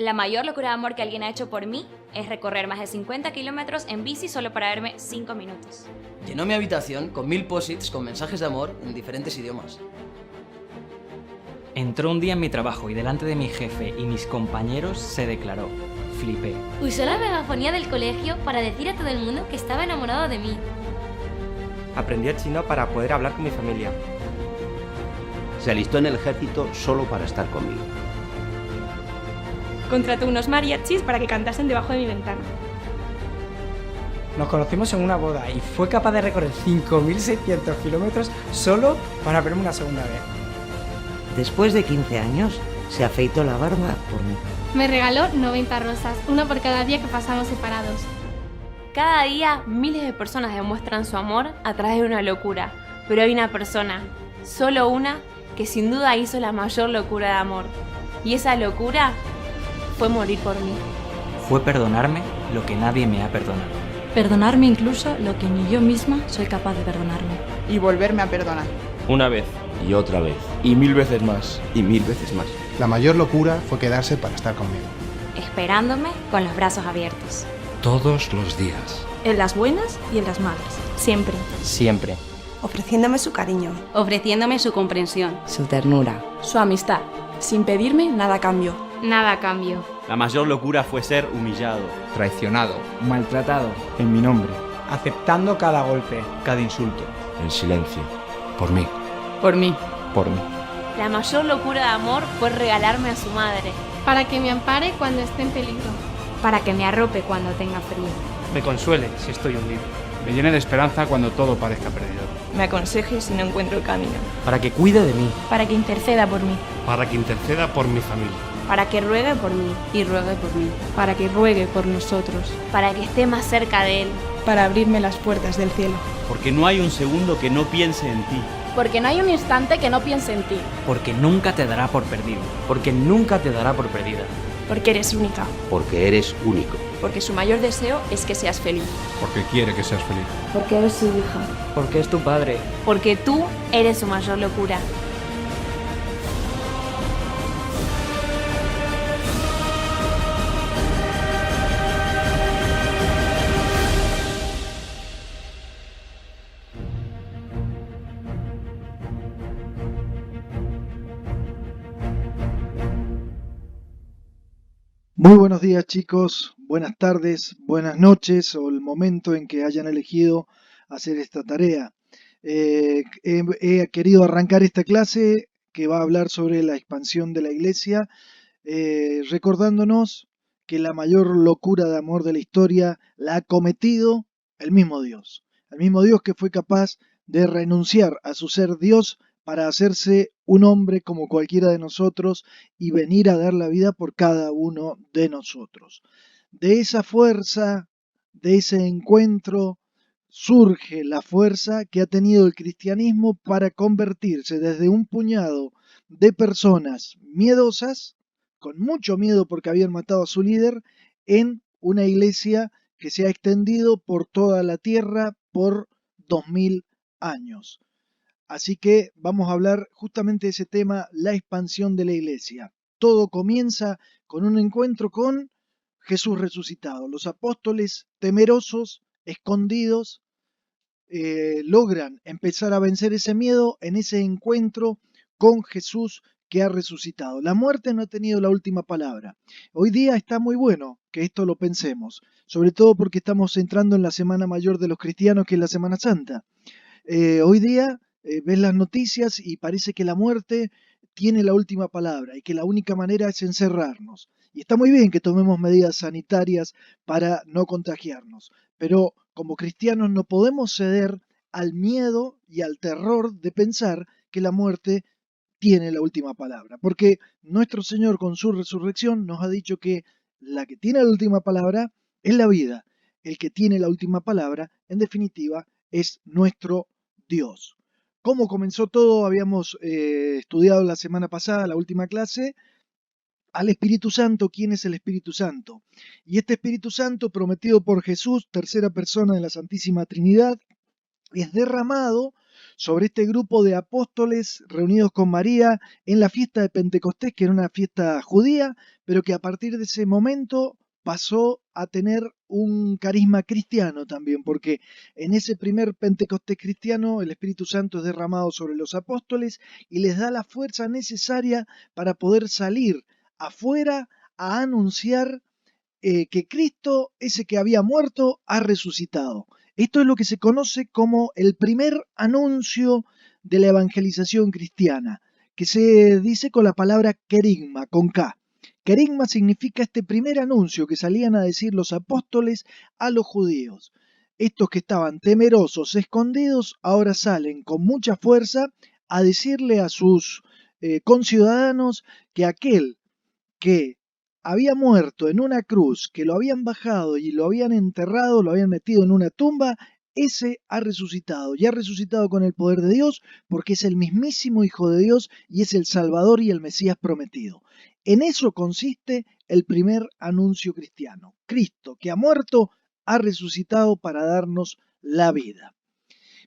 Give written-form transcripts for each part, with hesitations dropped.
La mayor locura de amor que alguien ha hecho por mí es recorrer más de 50 kilómetros en bici solo para verme 5 minutos. Llenó mi habitación con 1000 posits con mensajes de amor en diferentes idiomas. Entró un día en mi trabajo y delante de mi jefe y mis compañeros se declaró. Flipé. Usó la megafonía del colegio para decir a todo el mundo que estaba enamorado de mí. Aprendí chino para poder hablar con mi familia. Se alistó en el ejército solo para estar conmigo. Contrató unos mariachis para que cantasen debajo de mi ventana. Nos conocimos en una boda y fue capaz de recorrer 5.600 kilómetros solo para verme una segunda vez. Después de 15 años, se afeitó la barba por mí. Me regaló 90 rosas, una por cada día que pasamos separados. Cada día, miles de personas demuestran su amor a través de una locura. Pero hay una persona, solo una, que sin duda hizo la mayor locura de amor. Y esa locura fue morir por mí. Fue perdonarme lo que nadie me ha perdonado. Perdonarme incluso lo que ni yo misma soy capaz de perdonarme. Y volverme a perdonar. Una vez. Y otra vez. Y 1000 veces más. Y 1000 veces más. La mayor locura fue quedarse para estar conmigo. Esperándome con los brazos abiertos. Todos los días. En las buenas y en las malas. Siempre. Siempre. Ofreciéndome su cariño. Ofreciéndome su comprensión. Su ternura. Su amistad. Sin pedirme nada a cambio. Nada a cambio. La mayor locura fue ser humillado, Traicionado. Maltratado. en mi nombre, Aceptando cada golpe. cada insulto, En silencio. Por mí. Por mí. por mí. La mayor locura de amor fue regalarme a su madre. Para que me ampare cuando esté en peligro. Para que me arrope cuando tenga frío. Me consuele si estoy hundido. Me llene de esperanza cuando todo parezca perdido. Me aconseje si no encuentro el camino. Para que cuide de mí. Para que interceda por mí. Para que interceda por mi familia. Para que ruegue por mí. Y ruegue por mí. Para que ruegue por nosotros. Para que esté más cerca de él. Para abrirme las puertas del cielo. Porque no hay un segundo que no piense en ti. Porque no hay un instante que no piense en ti. Porque nunca te dará por perdido. Porque nunca te dará por perdida. Porque eres única. Porque eres único. Porque su mayor deseo es que seas feliz. Porque quiere que seas feliz. Porque eres su hija. Porque es tu padre. Porque tú eres su mayor locura. Muy buenos días, chicos, buenas tardes, buenas noches o el momento en que hayan elegido hacer esta tarea. He querido arrancar esta clase que va a hablar sobre la expansión de la iglesia, recordándonos que la mayor locura de amor de la historia la ha cometido el mismo Dios que fue capaz de renunciar a su ser Dios para hacerse un hombre como cualquiera de nosotros y venir a dar la vida por cada uno de nosotros. De esa fuerza, de ese encuentro, surge la fuerza que ha tenido el cristianismo para convertirse desde un puñado de personas miedosas, con mucho miedo porque habían matado a su líder, en una iglesia que se ha extendido por toda la tierra por 2000 años. Así que vamos a hablar justamente de ese tema, la expansión de la iglesia. Todo comienza con un encuentro con Jesús resucitado. Los apóstoles, temerosos, escondidos, logran empezar a vencer ese miedo en ese encuentro con Jesús que ha resucitado. La muerte no ha tenido la última palabra. Hoy día está muy bueno que esto lo pensemos, sobre todo porque estamos entrando en la Semana Mayor de los cristianos, que es la Semana Santa. Hoy día ves las noticias y parece que la muerte tiene la última palabra y que la única manera es encerrarnos. Y está muy bien que tomemos medidas sanitarias para no contagiarnos, pero como cristianos no podemos ceder al miedo y al terror de pensar que la muerte tiene la última palabra, porque nuestro Señor con su resurrección nos ha dicho que la que tiene la última palabra es la vida. El que tiene la última palabra, en definitiva, es nuestro Dios. ¿Cómo comenzó todo? Habíamos estudiado la semana pasada, la última clase, al Espíritu Santo. ¿Quién es el Espíritu Santo? Y este Espíritu Santo, prometido por Jesús, tercera persona de la Santísima Trinidad, es derramado sobre este grupo de apóstoles reunidos con María en la fiesta de Pentecostés, que era una fiesta judía, pero que a partir de ese momento pasó a tener un carisma cristiano también, porque en ese primer Pentecostés cristiano el Espíritu Santo es derramado sobre los apóstoles y les da la fuerza necesaria para poder salir afuera a anunciar que Cristo, ese que había muerto, ha resucitado. Esto es lo que se conoce como el primer anuncio de la evangelización cristiana, que se dice con la palabra querigma, con K. Querigma significa este primer anuncio que salían a decir los apóstoles a los judíos. Estos que estaban temerosos, escondidos, ahora salen con mucha fuerza a decirle a sus conciudadanos que aquel que había muerto en una cruz, que lo habían bajado y lo habían enterrado, lo habían metido en una tumba, ese ha resucitado y ha resucitado con el poder de Dios porque es el mismísimo Hijo de Dios y es el Salvador y el Mesías prometido. En eso consiste el primer anuncio cristiano. Cristo, que ha muerto, ha resucitado para darnos la vida.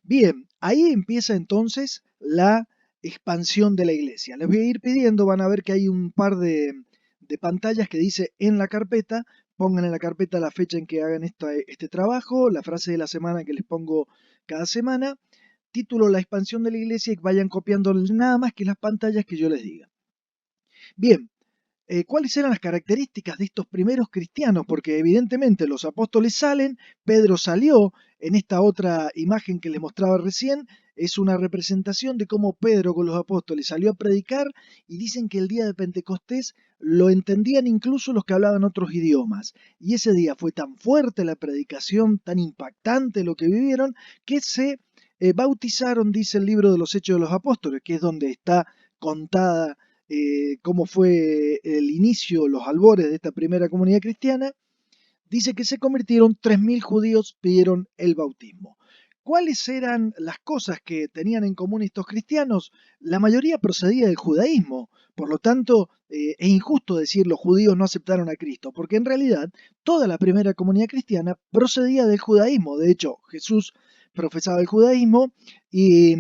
Bien, ahí empieza entonces la expansión de la iglesia. Les voy a ir pidiendo, van a ver que hay un par de pantallas que dice en la carpeta, pongan en la carpeta la fecha en que hagan este trabajo, la frase de la semana que les pongo cada semana, título la expansión de la iglesia y vayan copiando nada más que las pantallas que yo les diga. Bien, ¿cuáles eran las características de estos primeros cristianos? Porque evidentemente los apóstoles salen, Pedro salió, en esta otra imagen que les mostraba recién, es una representación de cómo Pedro con los apóstoles salió a predicar y dicen que el día de Pentecostés lo entendían incluso los que hablaban otros idiomas. Y ese día fue tan fuerte la predicación, tan impactante lo que vivieron, que se bautizaron, dice el libro de los Hechos de los Apóstoles, que es donde está contada cómo fue el inicio, los albores de esta primera comunidad cristiana. Dice que se convirtieron 3.000 judíos, pidieron el bautismo. ¿Cuáles eran las cosas que tenían en común estos cristianos? La mayoría procedía del judaísmo, por lo tanto es injusto decir los judíos no aceptaron a Cristo, porque en realidad toda la primera comunidad cristiana procedía del judaísmo. De hecho, Jesús profesaba el judaísmo y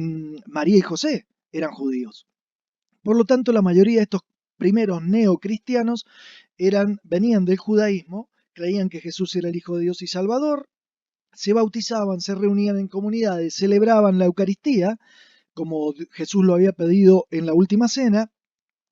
María y José eran judíos. Por lo tanto, la mayoría de estos primeros neocristianos venían del judaísmo, creían que Jesús era el Hijo de Dios y Salvador, se bautizaban, se reunían en comunidades, celebraban la Eucaristía, como Jesús lo había pedido en la última cena,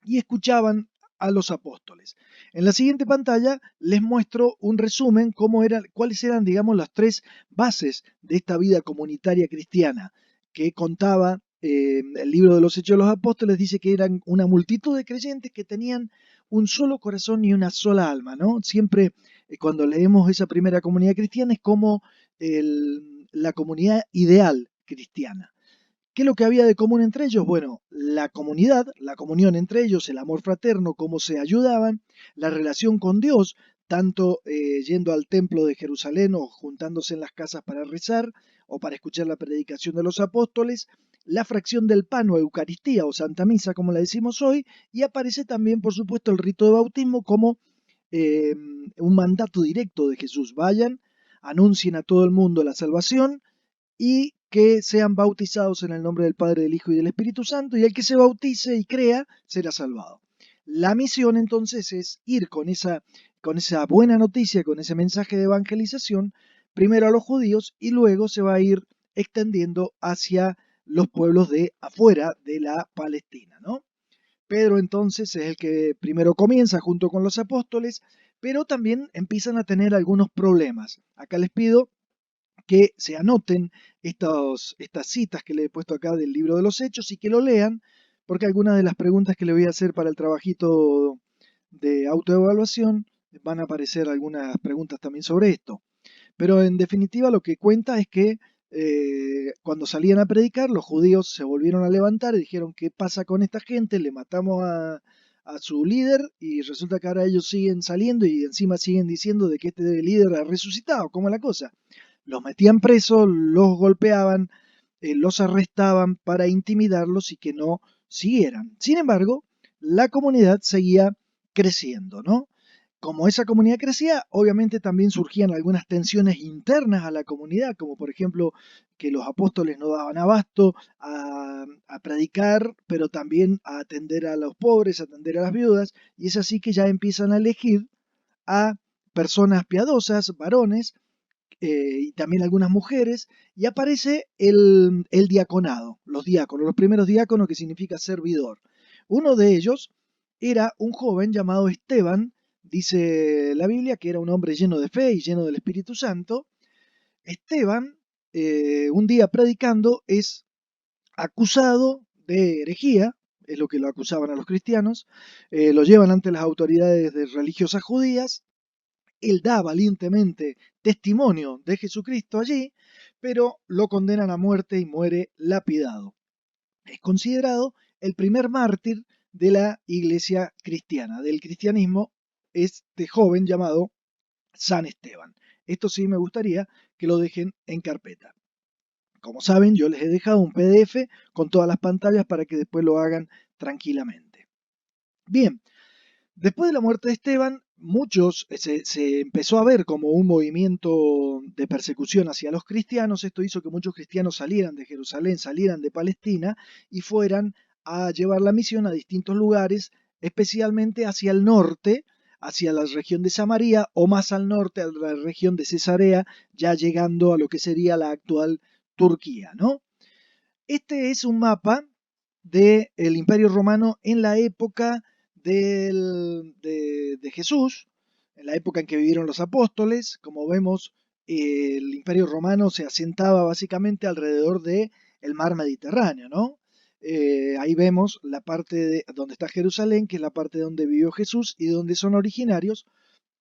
y escuchaban a los apóstoles. En la siguiente pantalla les muestro un resumen cuáles eran, digamos, las 3 bases de esta vida comunitaria cristiana que contaba el libro de los Hechos de los Apóstoles. Dice que eran una multitud de creyentes que tenían un solo corazón y una sola alma, ¿no? Siempre cuando leemos esa primera comunidad cristiana es como la comunidad ideal cristiana. ¿Qué es lo que había de común entre ellos? Bueno, la comunidad, la comunión entre ellos, el amor fraterno, cómo se ayudaban, la relación con Dios, tanto yendo al templo de Jerusalén o juntándose en las casas para rezar o para escuchar la predicación de los apóstoles, la fracción del pan o Eucaristía o Santa Misa, como la decimos hoy, y aparece también, por supuesto, el rito de bautismo como un mandato directo de Jesús. Vayan, anuncien a todo el mundo la salvación y que sean bautizados en el nombre del Padre, del Hijo y del Espíritu Santo, y el que se bautice y crea será salvado. La misión entonces es ir con esa buena noticia, con ese mensaje de evangelización, primero a los judíos y luego se va a ir extendiendo hacia los pueblos de afuera de la Palestina, ¿no? Pedro entonces es el que primero comienza junto con los apóstoles, pero también empiezan a tener algunos problemas. Acá les pido que se anoten estas citas que le he puesto acá del libro de los Hechos y que lo lean, porque algunas de las preguntas que le voy a hacer para el trabajito de autoevaluación van a aparecer algunas preguntas también sobre esto. Pero en definitiva lo que cuenta es que cuando salían a predicar, los judíos se volvieron a levantar y dijeron: ¿qué pasa con esta gente? Le matamos a su líder y resulta que ahora ellos siguen saliendo y encima siguen diciendo de que este líder ha resucitado. ¿Cómo es la cosa? Los metían presos, los golpeaban, los arrestaban para intimidarlos y que no siguieran. Sin embargo, la comunidad seguía creciendo, ¿no? como esa comunidad crecía, obviamente también surgían algunas tensiones internas a la comunidad, como por ejemplo que los apóstoles no daban abasto a predicar, pero también a atender a los pobres, a atender a las viudas, y es así que ya empiezan a elegir a personas piadosas, varones, y también algunas mujeres, y aparece el diaconado, los diáconos, los primeros diáconos, que significa servidor. Uno de ellos era un joven llamado Esteban. Dice la Biblia que era un hombre lleno de fe y lleno del Espíritu Santo. Esteban, un día predicando, es acusado de herejía, es lo que lo acusaban a los cristianos, lo llevan ante las autoridades religiosas judías. Él da valientemente testimonio de Jesucristo allí, pero lo condenan a muerte y muere lapidado. Es considerado el primer mártir de la iglesia cristiana, del cristianismo, este joven llamado San Esteban. Esto sí me gustaría que lo dejen en carpeta. Como saben, yo les he dejado un PDF con todas las pantallas para que después lo hagan tranquilamente. Bien, después de la muerte de Esteban, se empezó a ver como un movimiento de persecución hacia los cristianos. Esto hizo que muchos cristianos salieran de Jerusalén, salieran de Palestina y fueran a llevar la misión a distintos lugares, especialmente hacia el norte, hacia la región de Samaria, o más al norte, a la región de Cesarea, ya llegando a lo que sería la actual Turquía, ¿no? Este es un mapa del Imperio Romano en la época de Jesús, en la época en que vivieron los apóstoles. Como vemos, el Imperio Romano se asentaba básicamente alrededor del mar Mediterráneo, ¿no? Ahí vemos la parte donde está Jerusalén, que es la parte donde vivió Jesús y donde son originarios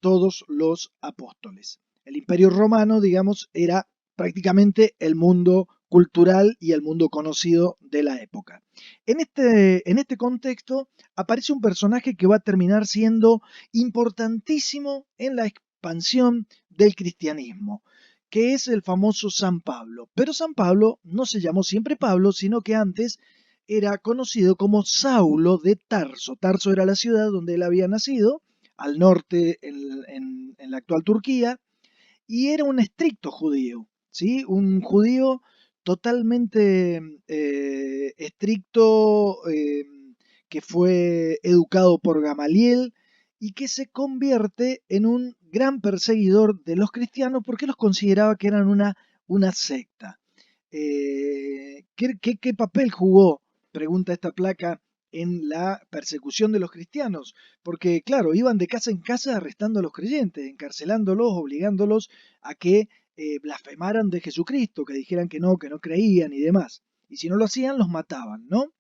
todos los apóstoles. El Imperio Romano, digamos, era prácticamente el mundo cultural y el mundo conocido de la época. En este contexto aparece un personaje que va a terminar siendo importantísimo en la expansión del cristianismo, que es el famoso San Pablo. Pero San Pablo no se llamó siempre Pablo, sino que antes era conocido como Saulo de Tarso. Tarso era la ciudad donde él había nacido, al norte en la actual Turquía, y era un estricto judío, ¿sí? Un judío totalmente estricto, que fue educado por Gamaliel y que se convierte en un gran perseguidor de los cristianos porque los consideraba que eran una secta. ¿Qué papel jugó, pregunta esta placa, en la persecución de los cristianos? Porque, claro, iban de casa en casa arrestando a los creyentes, encarcelándolos, obligándolos a que blasfemaran de Jesucristo, que dijeran que no creían y demás. Y si no lo hacían, los mataban, ¿no?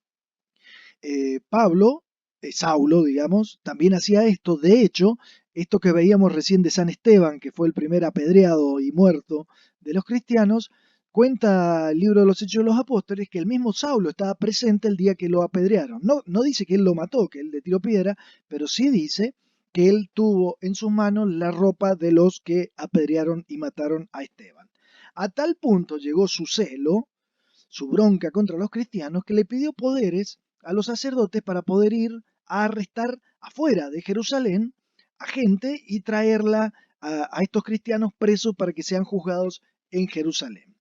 Saulo, digamos, también hacía esto. De hecho, esto que veíamos recién de San Esteban, que fue el primer apedreado y muerto de los cristianos, cuenta el libro de los Hechos de los Apóstoles que el mismo Saulo estaba presente el día que lo apedrearon. No dice que él lo mató, que él le tiró piedra, pero sí dice que él tuvo en sus manos la ropa de los que apedrearon y mataron a Esteban. A tal punto llegó su celo, su bronca contra los cristianos, que le pidió poderes a los sacerdotes para poder ir a arrestar afuera de Jerusalén a gente y traerla a estos cristianos presos para que sean juzgados en Jerusalén.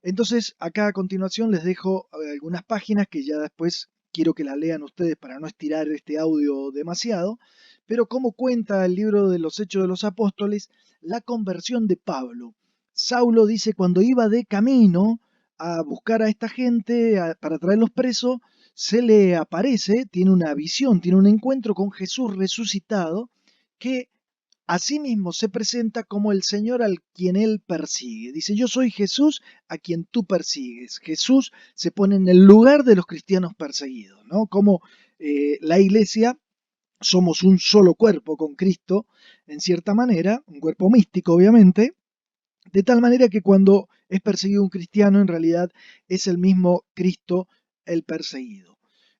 Entonces, acá a continuación les dejo algunas páginas que ya después quiero que las lean ustedes para no estirar este audio demasiado, pero como cuenta el libro de los Hechos de los Apóstoles, la conversión de Pablo. Saulo dice, cuando iba de camino a buscar a esta gente para traerlos presos, se le aparece, tiene una visión, tiene un encuentro con Jesús resucitado, que asimismo se presenta como el Señor al quien él persigue. Dice, yo soy Jesús a quien tú persigues. Jesús se pone en el lugar de los cristianos perseguidos, ¿no? Como la iglesia somos un solo cuerpo con Cristo, en cierta manera, un cuerpo místico obviamente, de tal manera que cuando es perseguido un cristiano, en realidad es el mismo Cristo el perseguido.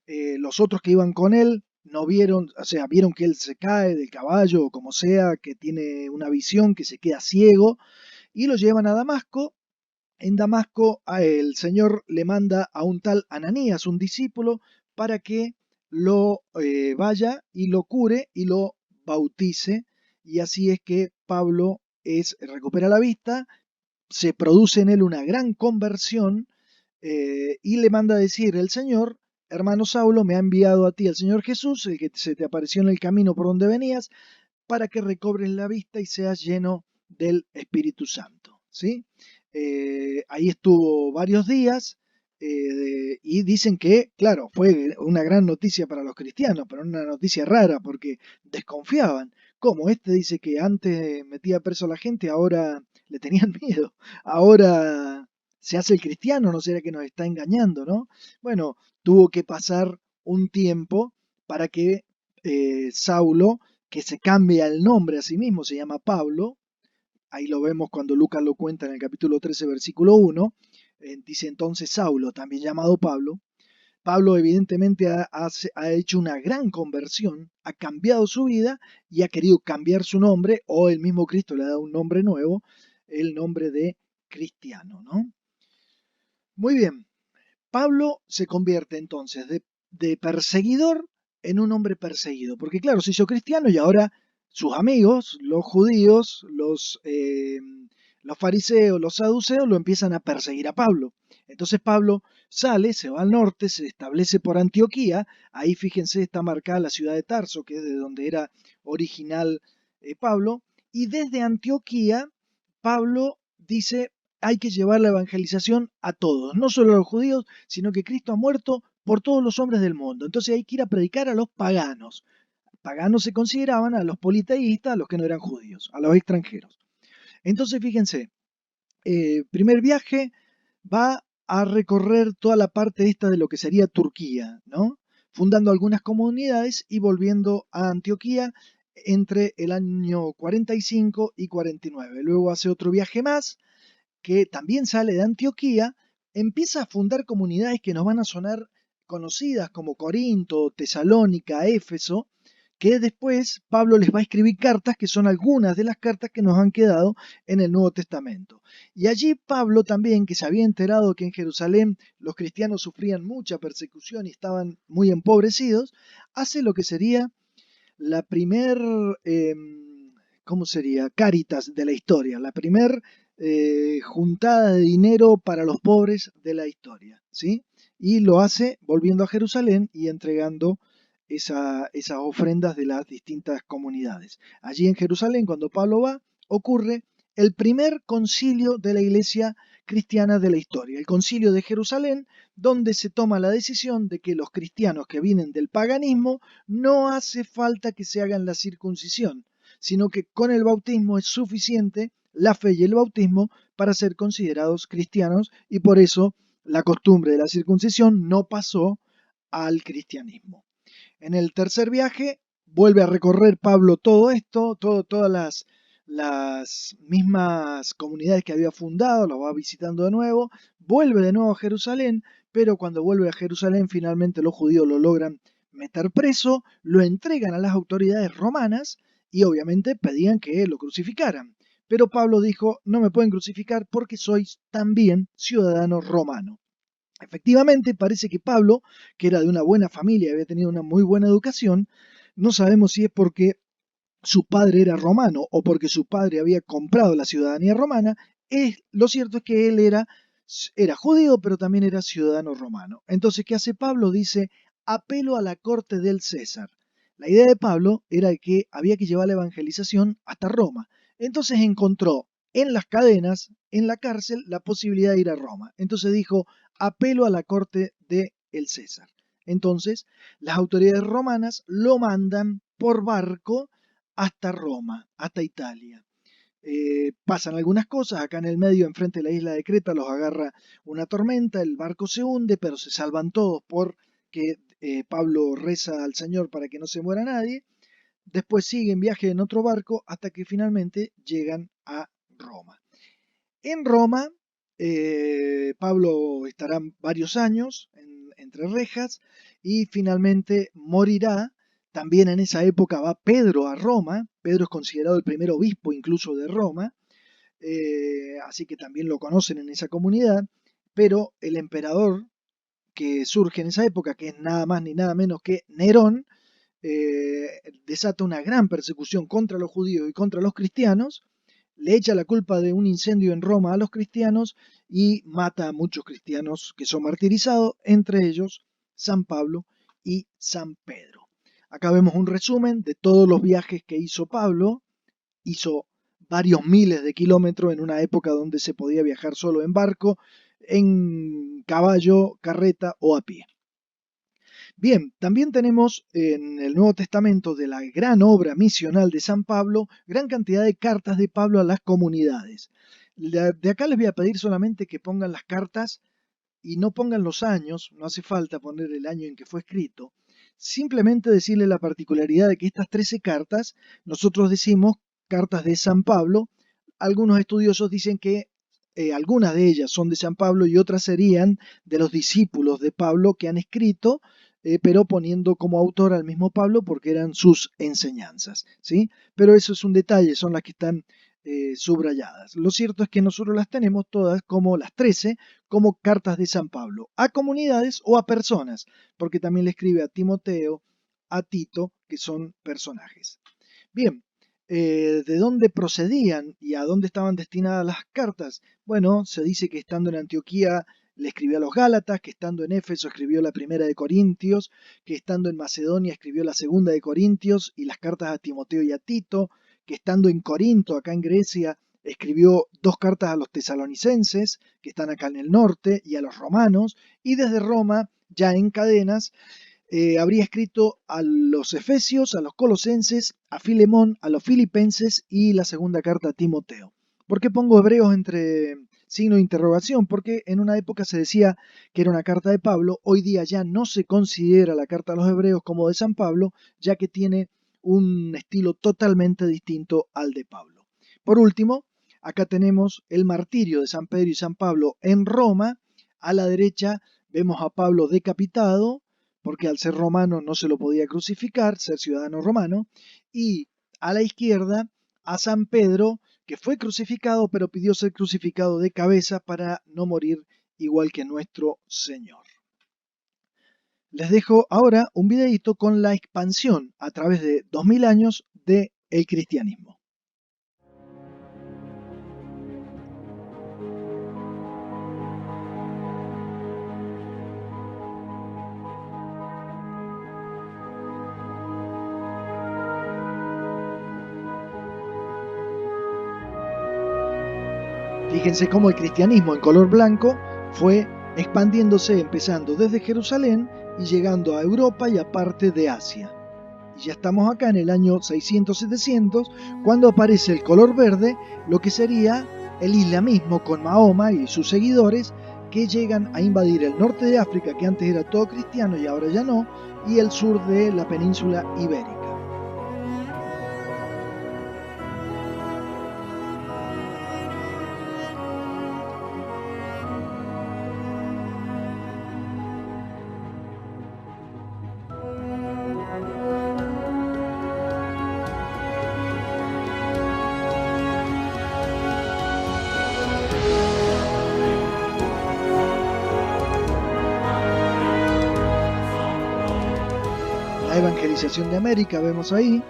Los otros que iban con él no vieron, o sea, vieron que él se cae del caballo o como sea, que tiene una visión, que se queda ciego, y lo llevan a Damasco. En Damasco el Señor le manda a un tal Ananías, un discípulo, para que lo vaya y lo cure y lo bautice y así es que Pablo recupera la vista, se produce en él una gran conversión y le manda a decir: el Señor, hermano Saulo, me ha enviado a ti el Señor Jesús, el que se te apareció en el camino por donde venías, para que recobres la vista y seas lleno del Espíritu Santo. ¿Sí? Ahí estuvo varios días y dicen que, claro, fue una gran noticia para los cristianos, pero una noticia rara porque desconfiaban. ¿Cómo? Este dice que antes metía preso a la gente, ahora le tenían miedo, ahora se hace el cristiano, ¿no será que nos está engañando, no? Bueno, tuvo que pasar un tiempo para que Saulo, que se cambia el nombre a sí mismo, se llama Pablo. Ahí lo vemos cuando Lucas lo cuenta en el capítulo 13, versículo 1. Dice entonces Saulo, también llamado Pablo. Pablo evidentemente ha hecho una gran conversión, ha cambiado su vida y ha querido cambiar su nombre, o el mismo Cristo le ha dado un nombre nuevo, el nombre de cristiano, ¿no? Muy bien, Pablo se convierte entonces de perseguidor en un hombre perseguido, porque claro, se hizo cristiano y ahora sus amigos, los judíos, los fariseos, los saduceos, lo empiezan a perseguir a Pablo. Entonces Pablo sale, se va al norte, se establece por Antioquía. Ahí fíjense, está marcada la ciudad de Tarso, que es de donde era original Pablo. Y desde Antioquía, Pablo dice: hay que llevar la evangelización a todos, no solo a los judíos, sino que Cristo ha muerto por todos los hombres del mundo. Entonces hay que ir a predicar a los paganos. Paganos se consideraban a los politeístas, a los que no eran judíos, a los extranjeros. Entonces fíjense, primer viaje va a recorrer toda la parte esta de lo que sería Turquía, ¿no? Fundando algunas comunidades y volviendo a Antioquía entre el año 45 y 49. Luego hace otro viaje más, que también sale de Antioquía, empieza a fundar comunidades que nos van a sonar conocidas como Corinto, Tesalónica, Éfeso, que después Pablo les va a escribir cartas, que son algunas de las cartas que nos han quedado en el Nuevo Testamento. Y allí Pablo también, que se había enterado que en Jerusalén los cristianos sufrían mucha persecución y estaban muy empobrecidos, hace lo que sería la primer, ¿cómo sería? Caritas de la historia, la primer juntada de dinero para los pobres de la historia, ¿sí? Y lo hace volviendo a Jerusalén y entregando esas ofrendas de las distintas comunidades. Allí en Jerusalén, cuando Pablo va, ocurre el primer concilio de la iglesia cristiana de la historia, el concilio de Jerusalén, donde se toma la decisión de que los cristianos que vienen del paganismo no hace falta que se hagan la circuncisión, sino que con el bautismo es suficiente la fe y el bautismo para ser considerados cristianos, y por eso la costumbre de la circuncisión no pasó al cristianismo. En el tercer viaje vuelve a recorrer Pablo todo esto, todas las mismas comunidades que había fundado, lo va visitando de nuevo, vuelve de nuevo a Jerusalén, pero cuando vuelve a Jerusalén finalmente los judíos lo logran meter preso, lo entregan a las autoridades romanas y obviamente pedían que lo crucificaran. Pero Pablo dijo: no me pueden crucificar porque soy también ciudadano romano. Efectivamente, parece que Pablo, que era de una buena familia y había tenido una muy buena educación, no sabemos si es porque su padre era romano o porque su padre había comprado la ciudadanía romana. Lo cierto es que él era judío, pero también era ciudadano romano. Entonces, ¿qué hace Pablo? Dice: apelo a la corte del César. La idea de Pablo era que había que llevar la evangelización hasta Roma. Entonces encontró en las cadenas, en la cárcel, la posibilidad de ir a Roma. Entonces dijo: apelo a la corte del César. Entonces, las autoridades romanas lo mandan por barco hasta Roma, hasta Italia. Pasan algunas cosas, acá en el medio, enfrente de la isla de Creta, los agarra una tormenta, el barco se hunde, pero se salvan todos porque Pablo reza al Señor para que no se muera nadie. Después siguen viaje en otro barco hasta que finalmente llegan a Roma. En Roma, Pablo estará varios años entre rejas y finalmente morirá. También en esa época va Pedro a Roma. Pedro es considerado el primer obispo incluso de Roma, así que también lo conocen en esa comunidad. Pero el emperador que surge en esa época, que es nada más ni nada menos que Nerón, desata una gran persecución contra los judíos y contra los cristianos, le echa la culpa de un incendio en Roma a los cristianos y mata a muchos cristianos que son martirizados, entre ellos San Pablo y San Pedro. Acá vemos un resumen de todos los viajes que hizo Pablo. Hizo varios miles de kilómetros en una época donde se podía viajar solo en barco, en caballo, carreta o a pie. Bien, también tenemos en el Nuevo Testamento de la gran obra misional de San Pablo, gran cantidad de cartas de Pablo a las comunidades. De acá les voy a pedir solamente que pongan las cartas y no pongan los años, no hace falta poner el año en que fue escrito. Simplemente decirle la particularidad de que estas 13 cartas, nosotros decimos cartas de San Pablo. Algunos estudiosos dicen que algunas de ellas son de San Pablo y otras serían de los discípulos de Pablo que han escrito, pero poniendo como autor al mismo Pablo porque eran sus enseñanzas, ¿sí? Pero eso es un detalle, son las que están subrayadas. Lo cierto es que nosotros las tenemos todas como las 13, como cartas de San Pablo, a comunidades o a personas, porque también le escribe a Timoteo, a Tito, que son personajes. Bien, ¿de dónde procedían y a dónde estaban destinadas las cartas? Bueno, se dice que estando en Antioquía le escribió a los Gálatas, que estando en Éfeso escribió la primera de Corintios, que estando en Macedonia escribió la segunda de Corintios y las cartas a Timoteo y a Tito, que estando en Corinto, acá en Grecia, escribió 2 cartas a los tesalonicenses, que están acá en el norte, y a los romanos, y desde Roma, ya en cadenas, habría escrito a los efesios, a los colosenses, a Filemón, a los filipenses y la segunda carta a Timoteo. ¿Por qué pongo hebreos entre signo de interrogación? Porque en una época se decía que era una carta de Pablo, hoy día ya no se considera la carta a los hebreos como de San Pablo, ya que tiene un estilo totalmente distinto al de Pablo. Por último, acá tenemos el martirio de San Pedro y San Pablo en Roma. A la derecha vemos a Pablo decapitado, porque al ser romano no se lo podía crucificar, ser ciudadano romano, y a la izquierda a San Pedro, que fue crucificado, pero pidió ser crucificado de cabeza para no morir igual que nuestro Señor. Les dejo ahora un videíto con la expansión a través de 2000 años del cristianismo. Fíjense cómo el cristianismo en color blanco fue expandiéndose, empezando desde Jerusalén y llegando a Europa y a parte de Asia. Y ya estamos acá en el año 600-700, cuando aparece el color verde, lo que sería el islamismo con Mahoma y sus seguidores, que llegan a invadir el norte de África, que antes era todo cristiano y ahora ya no, y el sur de la península ibérica. Evangelización de América, vemos ahí.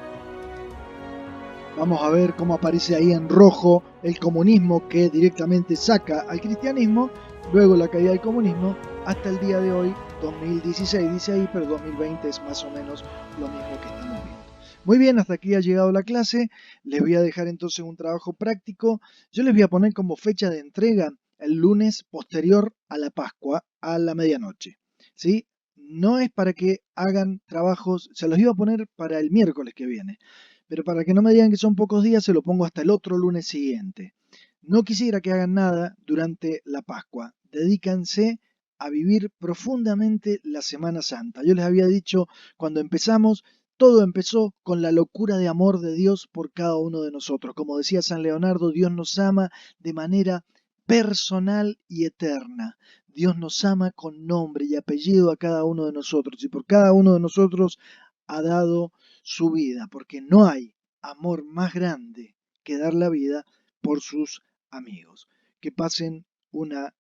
Vamos a ver cómo aparece ahí en rojo el comunismo, que directamente saca al cristianismo, luego la caída del comunismo, hasta el día de hoy, 2016 dice ahí, pero 2020 es más o menos lo mismo que estamos viendo. Muy bien, hasta aquí ha llegado la clase. Les voy a dejar entonces un trabajo práctico. Yo les voy a poner como fecha de entrega el lunes posterior a la Pascua, a la medianoche, ¿sí? No es para que hagan trabajos, se los iba a poner para el miércoles que viene, pero para que no me digan que son pocos días, se lo pongo hasta el otro lunes siguiente. No quisiera que hagan nada durante la Pascua. Dedícanse a vivir profundamente la Semana Santa. Yo les había dicho cuando empezamos, todo empezó con la locura de amor de Dios por cada uno de nosotros. Como decía San Leonardo, Dios nos ama de manera personal y eterna. Dios nos ama con nombre y apellido a cada uno de nosotros, y por cada uno de nosotros ha dado su vida, porque no hay amor más grande que dar la vida por sus amigos. Que pasen una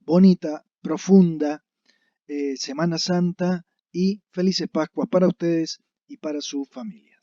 bonita, profunda Semana Santa y felices Pascuas para ustedes y para su familia.